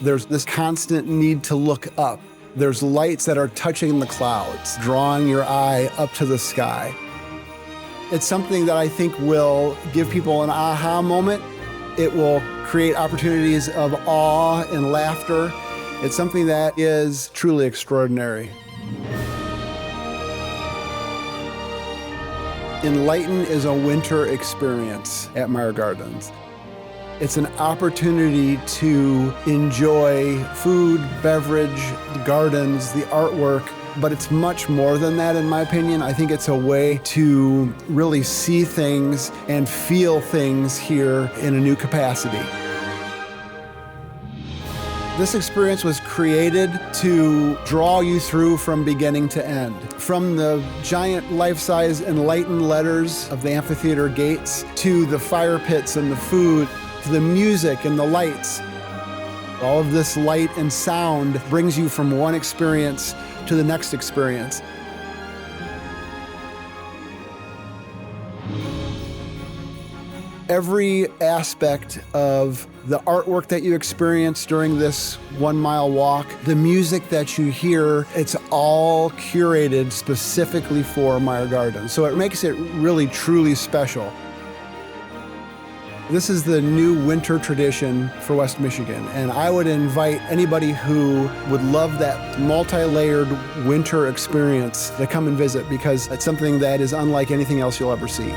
There's this constant need to look up. There's lights that are touching the clouds, drawing your eye up to the sky. It's something that I think will give people an aha moment. It will create opportunities of awe and laughter. It's something that is truly extraordinary. ENLIGHTEN is a winter experience at Meijer Gardens. It's an opportunity to enjoy food, beverage, gardens, the artwork, but it's much more than that, in my opinion. I think it's a way to really see things and feel things here in a new capacity. This experience was created to draw you through from beginning to end. From the giant life-size ENLIGHTEN letters of the amphitheater gates, to the fire pits and the food, to the music and the lights. All of this light and sound brings you from one experience to the next experience. Every aspect of the artwork that you experience during this 1 mile walk, the music that you hear, it's all curated specifically for Meijer Gardens. So it makes it really, truly special. This is the new winter tradition for West Michigan, and I would invite anybody who would love that multi-layered winter experience to come and visit, because it's something that is unlike anything else you'll ever see.